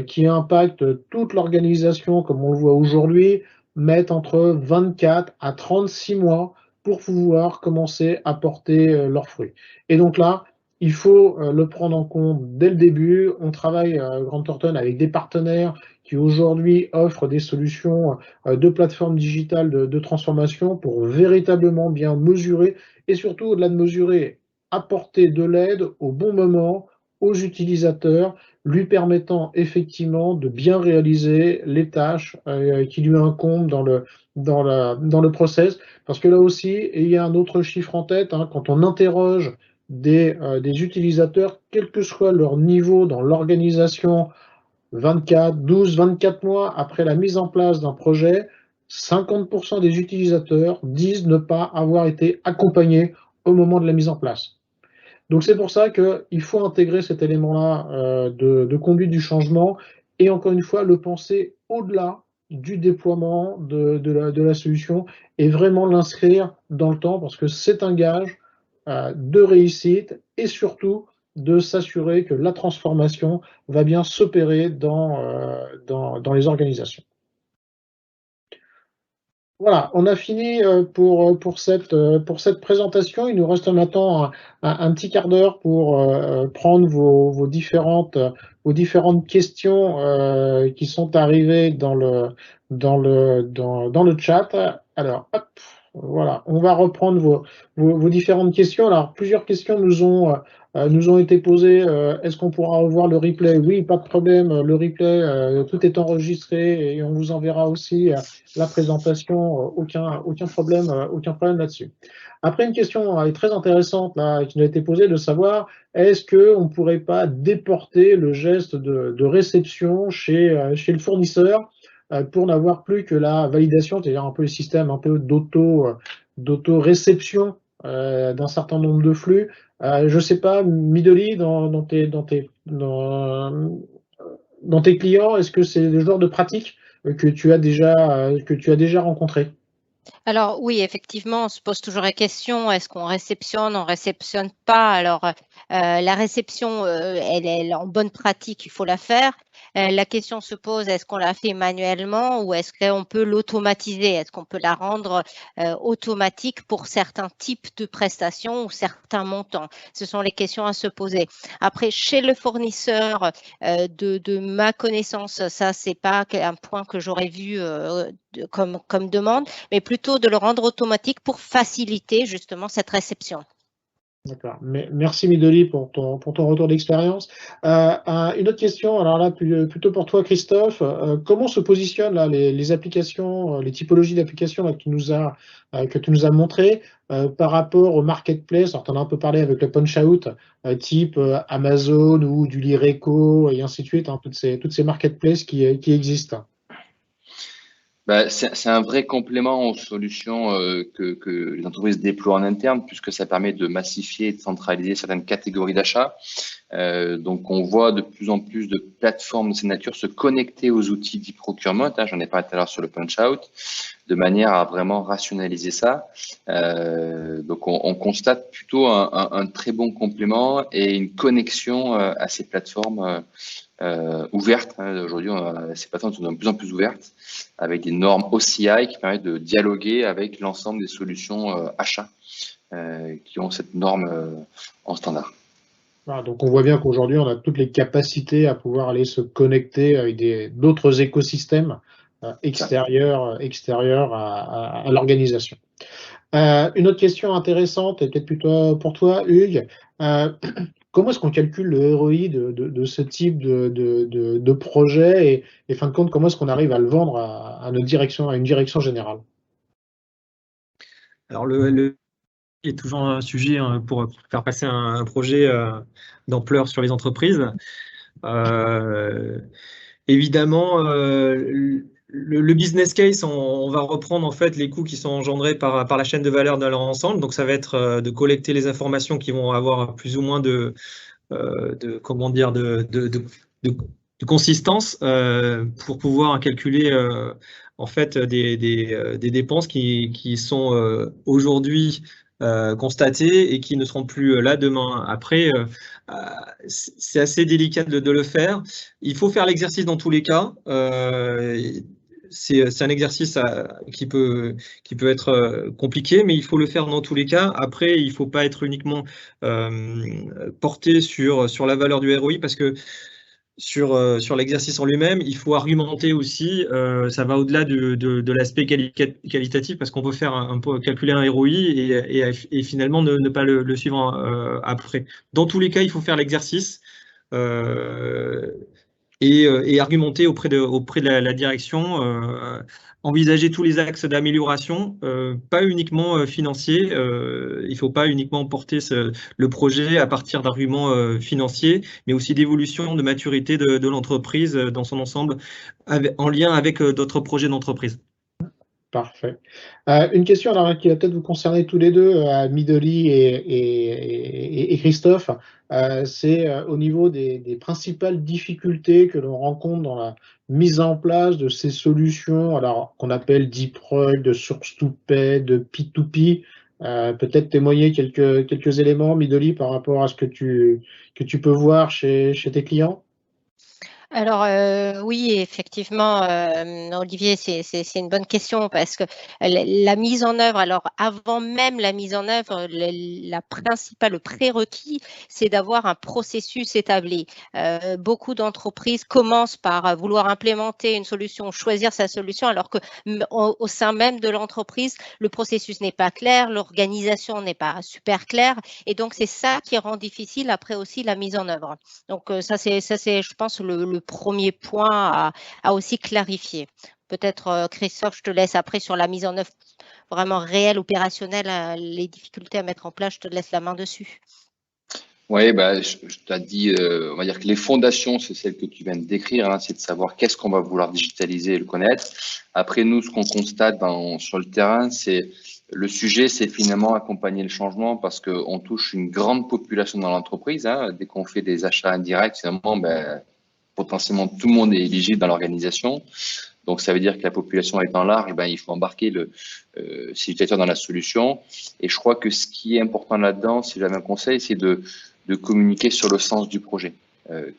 [SPEAKER 1] qui impactent toute l'organisation, comme on le voit aujourd'hui, mettent entre 24 à 36 mois pour pouvoir commencer à porter leurs fruits. Et donc là, il faut le prendre en compte dès le début. On travaille à Grant Thornton avec des partenaires qui aujourd'hui offrent des solutions de plateformes digitales de transformation pour véritablement bien mesurer et surtout, au-delà de mesurer, apporter de l'aide au bon moment aux utilisateurs, lui permettant effectivement de bien réaliser les tâches qui lui incombent dans le process. Parce que là aussi, et il y a un autre chiffre en tête, hein, quand on interroge des utilisateurs, quel que soit leur niveau dans l'organisation, 24 mois après la mise en place d'un projet, 50% des utilisateurs disent ne pas avoir été accompagnés au moment de la mise en place. Donc c'est pour ça qu'il faut intégrer cet élément-là de conduite du changement et encore une fois le penser au-delà du déploiement de la solution et vraiment l'inscrire dans le temps parce que c'est un gage de réussite et surtout de s'assurer que la transformation va bien s'opérer dans les organisations. Voilà, on a fini pour cette présentation. Il nous reste maintenant un petit quart d'heure pour prendre vos différentes questions qui sont arrivées dans le chat. Alors, hop, voilà, on va reprendre vos différentes questions. Alors, plusieurs questions nous ont été posées. Est-ce qu'on pourra revoir le replay? Oui, pas de problème. Le replay, tout est enregistré et on vous enverra aussi la présentation. Aucun problème là-dessus. Après, une question très intéressante là, qui nous a été posée de savoir est-ce qu'on ne pourrait pas déporter le geste de réception chez le fournisseur pour n'avoir plus que la validation, c'est-à-dire un peu le système un peu d'auto-réception d'un certain nombre de flux. Je ne sais pas, Midoli, dans tes clients, est-ce que c'est le genre de pratique que tu as déjà rencontré?
[SPEAKER 3] Alors oui, effectivement, on se pose toujours la question, est-ce qu'on réceptionne, on réceptionne pas? Alors, la réception, elle est en bonne pratique, il faut la faire. La question se pose, est-ce qu'on la fait manuellement ou est-ce qu'on peut l'automatiser? Est-ce qu'on peut la rendre automatique pour certains types de prestations ou certains montants? Ce sont les questions à se poser. Après, chez le fournisseur, de ma connaissance, ça, c'est pas un point que j'aurais vu comme demande, mais plutôt de le rendre automatique pour faciliter justement cette réception.
[SPEAKER 1] D'accord. Merci Midoli pour ton retour d'expérience. Une autre question, alors là plutôt pour toi Christophe, comment se positionnent là les applications, les typologies d'applications que tu nous as montré par rapport au marketplace? Alors tu en as un peu parlé avec le Punchout, type Amazon ou du Lyreco et ainsi de suite, hein, toutes ces marketplaces qui existent.
[SPEAKER 4] C'est un vrai complément aux solutions que les entreprises déploient en interne, puisque ça permet de massifier et de centraliser certaines catégories d'achats. Donc, on voit de plus en plus de plateformes de cette nature se connecter aux outils d'e-procurement. J'en ai parlé tout à l'heure sur le Punchout, de manière à vraiment rationaliser ça. Donc, on constate plutôt un très bon complément et une connexion à ces plateformes ouvertes. Aujourd'hui, ces plateformes sont de plus en plus ouvertes, avec des normes OCI qui permettent de dialoguer avec l'ensemble des solutions achats qui ont cette norme en standard.
[SPEAKER 1] Voilà, donc on voit bien qu'aujourd'hui, on a toutes les capacités à pouvoir aller se connecter avec d'autres écosystèmes extérieurs à l'organisation. Une autre question intéressante, et peut-être plutôt pour toi, Hugues, comment est-ce qu'on calcule le ROI de ce type de projet et fin de compte, comment est-ce qu'on arrive à le vendre à une direction générale?
[SPEAKER 2] Alors, le est toujours un sujet pour faire passer un projet d'ampleur sur les entreprises. Évidemment, le business case, on va reprendre en fait les coûts qui sont engendrés par la chaîne de valeur de leur ensemble. Donc, ça va être de collecter les informations qui vont avoir plus ou moins de consistance pour pouvoir calculer en fait des dépenses qui sont aujourd'hui constatées et qui ne seront plus là demain. Après, c'est assez délicat de le faire. Il faut faire l'exercice dans tous les cas. C'est un exercice qui peut être compliqué, mais il faut le faire dans tous les cas. Après, il ne faut pas être uniquement porté sur la valeur du ROI parce que sur l'exercice en lui-même, il faut argumenter aussi, ça va au-delà de l'aspect qualitatif, parce qu'on peut faire calculer un ROI et finalement ne pas le suivre après. Dans tous les cas, il faut faire l'exercice et argumenter auprès de la direction, envisager tous les axes d'amélioration, pas uniquement financiers. Il ne faut pas uniquement porter le projet à partir d'arguments financiers, mais aussi d'évolution, de maturité de l'entreprise dans son ensemble, en lien avec d'autres projets d'entreprise.
[SPEAKER 1] Parfait. Une question alors, qui va peut-être vous concerner tous les deux, Midoli et Christophe. C'est au niveau des principales difficultés que l'on rencontre dans la mise en place de ces solutions, alors qu'on appelle Deep Rug, de Source to Pay, de P2P. Peut-être témoigner quelques éléments, Midoli, par rapport à ce que tu peux voir chez tes clients.
[SPEAKER 3] Alors oui, effectivement, Olivier, c'est une bonne question parce que la mise en œuvre, alors avant même la mise en œuvre, le prérequis, c'est d'avoir un processus établi. Beaucoup d'entreprises commencent par vouloir implémenter une solution, choisir sa solution, alors que au sein même de l'entreprise, le processus n'est pas clair, l'organisation n'est pas super claire, et donc c'est ça qui rend difficile après aussi la mise en œuvre. Donc ça c'est, je pense, le premier point à aussi clarifier. Peut-être, Christophe, je te laisse après sur la mise en œuvre vraiment réelle, opérationnelle, les difficultés à mettre en place, je te laisse la main dessus.
[SPEAKER 4] Oui, bah, je t'ai dit, on va dire que les fondations, c'est celles que tu viens de décrire, hein, c'est de savoir qu'est-ce qu'on va vouloir digitaliser et le connaître. Après, nous, ce qu'on constate sur le terrain, c'est le sujet, c'est finalement accompagner le changement parce qu'on touche une grande population dans l'entreprise. Hein. Dès qu'on fait des achats indirects, finalement, ben, potentiellement tout le monde est éligible dans l'organisation. Donc, ça veut dire que la population étant large, ben, il faut embarquer ces utilisateurs dans la solution. Et je crois que ce qui est important là-dedans, si j'avais un conseil, c'est de communiquer sur le sens du projet.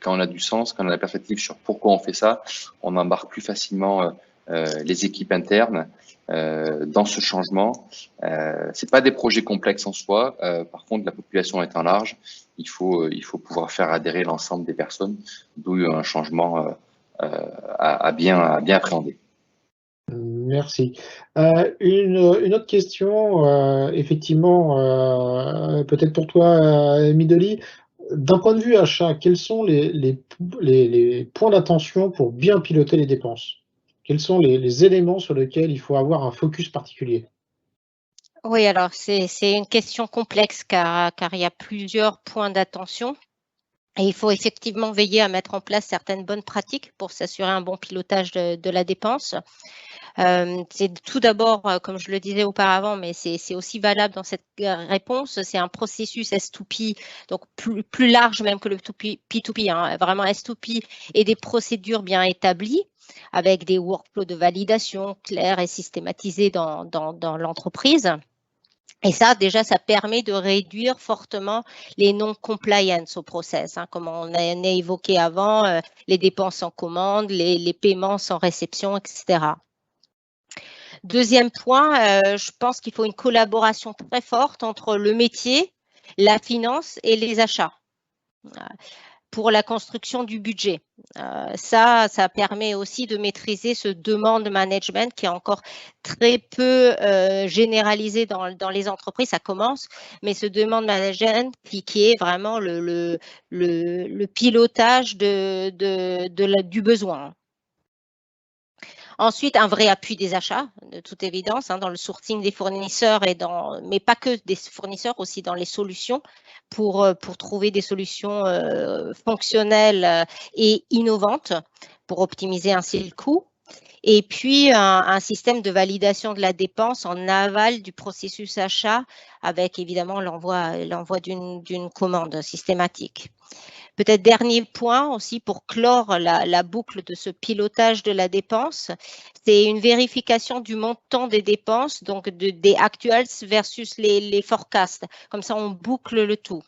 [SPEAKER 4] Quand on a du sens, quand on a la perspective sur pourquoi on fait ça, on embarque plus facilement les équipes internes dans ce changement. C'est pas des projets complexes en soi. Par contre, la population étant large, il faut pouvoir faire adhérer l'ensemble des personnes, d'où un changement à bien appréhender.
[SPEAKER 1] Merci. Une autre question, effectivement, peut-être pour toi, Midoli. D'un point de vue achat, quels sont les points d'attention pour bien piloter les dépenses? Quels sont les éléments sur lesquels il faut avoir un focus particulier?
[SPEAKER 3] Oui, alors c'est une question complexe car il y a plusieurs points d'attention. Et il faut effectivement veiller à mettre en place certaines bonnes pratiques pour s'assurer un bon pilotage de la dépense. C'est tout d'abord, comme je le disais auparavant, mais c'est aussi valable dans cette réponse, c'est un processus S2P, donc plus large même que le P2P, hein, vraiment S2P, et des procédures bien établies avec des workflows de validation clairs et systématisés dans l'entreprise. Et ça, déjà, ça permet de réduire fortement les non-compliance au process, hein, comme on a évoqué avant, les dépenses en commande, les paiements sans réception, etc. Deuxième point, je pense qu'il faut une collaboration très forte entre le métier, la finance et les achats pour la construction du budget. Ça permet aussi de maîtriser ce demand management qui est encore très peu généralisé dans les entreprises. Ça commence, mais ce demand management qui est vraiment le pilotage du besoin. Ensuite, un vrai appui des achats, de toute évidence, hein, dans le sourcing des fournisseurs mais pas que des fournisseurs, aussi dans les solutions pour trouver des solutions fonctionnelles et innovantes pour optimiser ainsi le coût. Et puis, un système de validation de la dépense en aval du processus achat avec évidemment l'envoi d'une commande systématique. Peut-être dernier point aussi pour clore la boucle de ce pilotage de la dépense, c'est une vérification du montant des dépenses, donc des actuals versus les forecasts. Comme ça, on boucle le tout.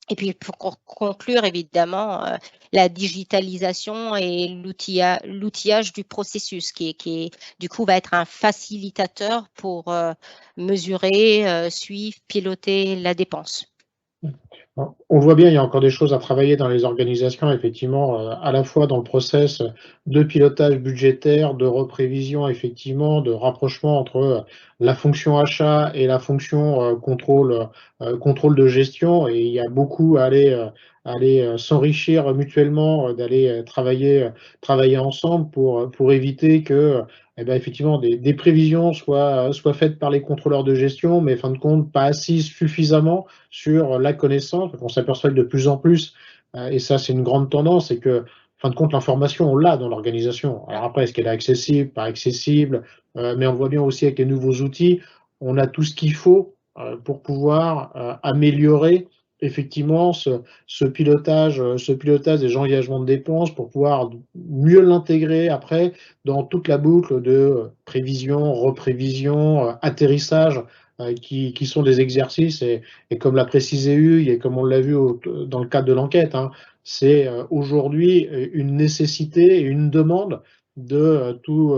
[SPEAKER 3] Et puis, pour conclure, évidemment, la digitalisation et l'outillage du processus qui du coup, va être un facilitateur pour mesurer, suivre, piloter la dépense.
[SPEAKER 1] On voit bien, il y a encore des choses à travailler dans les organisations, effectivement, à la fois dans le process de pilotage budgétaire, de reprévision, effectivement, de rapprochement entre la fonction achat et la fonction contrôle de gestion. Et il y a beaucoup à aller s'enrichir mutuellement, d'aller travailler ensemble pour éviter que eh ben, effectivement, des prévisions soient faites par les contrôleurs de gestion, mais en fin de compte, pas assises suffisamment sur la connaissance. On s'aperçoit que de plus en plus, et ça c'est une grande tendance, c'est que, en fin de compte, l'information, on l'a dans l'organisation. Alors après, est-ce qu'elle est accessible, pas accessible, mais on voit bien aussi avec les nouveaux outils, on a tout ce qu'il faut pour pouvoir améliorer effectivement ce pilotage des engagements de dépenses, pour pouvoir mieux l'intégrer après dans toute la boucle de prévision, reprévision, atterrissage, qui sont des exercices, et comme l'a précisé Hugues, et comme on l'a vu dans le cadre de l'enquête, hein, c'est aujourd'hui une nécessité et une demande de tous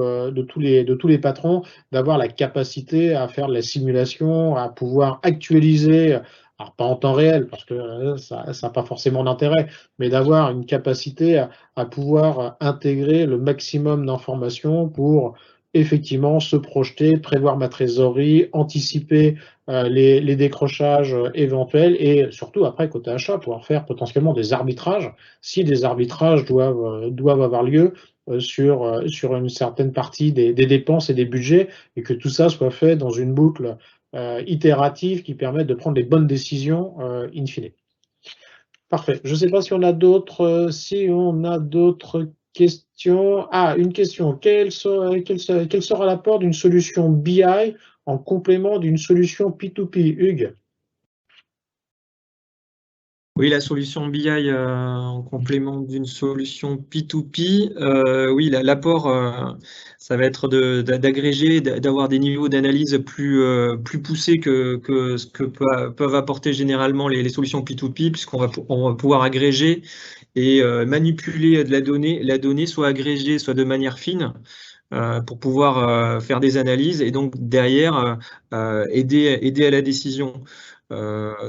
[SPEAKER 1] les patrons, d'avoir la capacité à faire de la simulation, à pouvoir actualiser, alors pas en temps réel, parce que ça n'a pas forcément d'intérêt, mais d'avoir une capacité à pouvoir intégrer le maximum d'informations pour effectivement se projeter, prévoir ma trésorerie, anticiper les décrochages éventuels, et surtout après côté achat, pouvoir faire potentiellement des arbitrages, si des arbitrages doivent avoir lieu sur une certaine partie des dépenses et des budgets, et que tout ça soit fait dans une boucle itérative qui permette de prendre les bonnes décisions in fine. Parfait. Je ne sais pas si on a d'autres questions. Ah, une question. Quel sera l'apport d'une solution BI en complément d'une solution P2P, Hugues?
[SPEAKER 2] Oui, la solution BI en complément d'une solution P2P, oui, l'apport, ça va être d'agréger, d'avoir des niveaux d'analyse plus poussés que ce que peuvent apporter généralement les solutions P2P, puisqu'on va pouvoir agréger et manipuler de la donnée soit agrégée, soit de manière fine, pour pouvoir faire des analyses et donc derrière aider à la décision.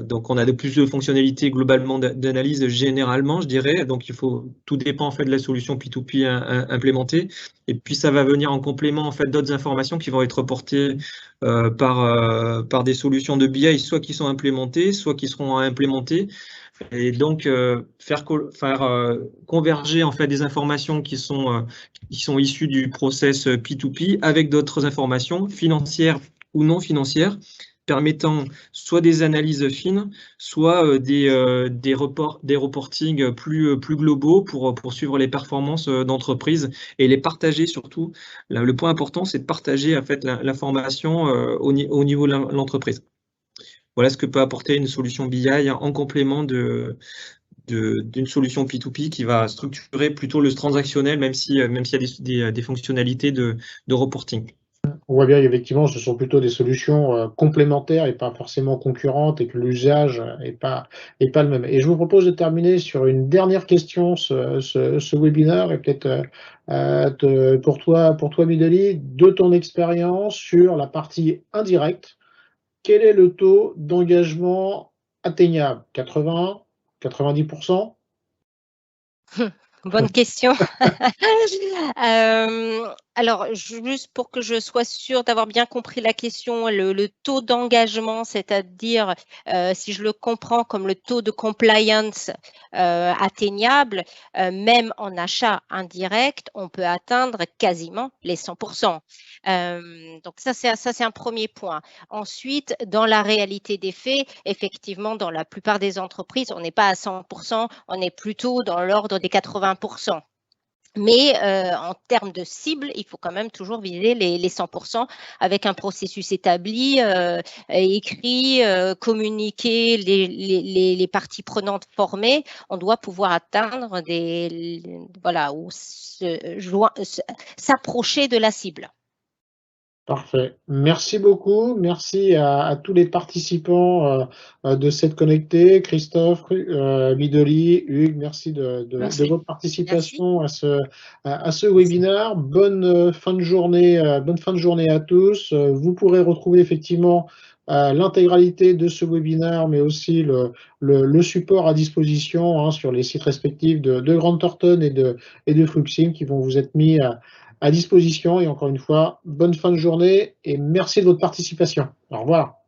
[SPEAKER 2] Donc on a de plus de fonctionnalités globalement d'analyse généralement, je dirais. Donc tout dépend en fait de la solution P2P implémentée. Et puis ça va venir en complément en fait d'autres informations qui vont être reportées par des solutions de BI, soit qui sont implémentées, soit qui seront à implémenter. Et donc faire converger en fait des informations qui sont issues du process P2P avec d'autres informations financières ou non financières, permettant soit des analyses fines, soit des reportings plus globaux pour suivre les performances d'entreprise et les partager surtout. Le point important, c'est de partager en fait l'information au niveau de l'entreprise. Voilà ce que peut apporter une solution BI en complément d'une solution P2P qui va structurer plutôt le transactionnel, même s'il y a des fonctionnalités de reporting.
[SPEAKER 1] On voit bien, effectivement, ce sont plutôt des solutions complémentaires et pas forcément concurrentes, et que l'usage n'est pas le même. Et je vous propose de terminer sur une dernière question, ce webinaire, et peut-être pour toi, Mideli, de ton expérience sur la partie indirecte, quel est le taux d'engagement atteignable? 80, 90%?
[SPEAKER 3] Bonne question. Alors, juste pour que je sois sûre d'avoir bien compris la question, le taux d'engagement, c'est-à-dire, si je le comprends comme le taux de compliance atteignable, même en achat indirect, on peut atteindre quasiment les 100%. Donc ça, c'est un premier point. Ensuite, dans la réalité des faits, effectivement, dans la plupart des entreprises, on n'est pas à 100%, on est plutôt dans l'ordre des 80%. Mais en termes de cible, il faut quand même toujours viser les 100% avec un processus établi, écrit, communiqué, les parties prenantes formées. On doit pouvoir atteindre ou s'approcher de la cible.
[SPEAKER 1] Parfait. Merci beaucoup. Merci à tous les participants de cette connectée. Christophe, Mideli, Hugues, merci de votre participation à ce webinaire. Bonne fin de journée à tous. Vous pourrez retrouver effectivement l'intégralité de ce webinaire, mais aussi le support à disposition hein, sur les sites respectifs de Grant Thornton et de Fluxim qui vont vous être mis à disposition. Et encore une fois, bonne fin de journée et merci de votre participation. Au revoir.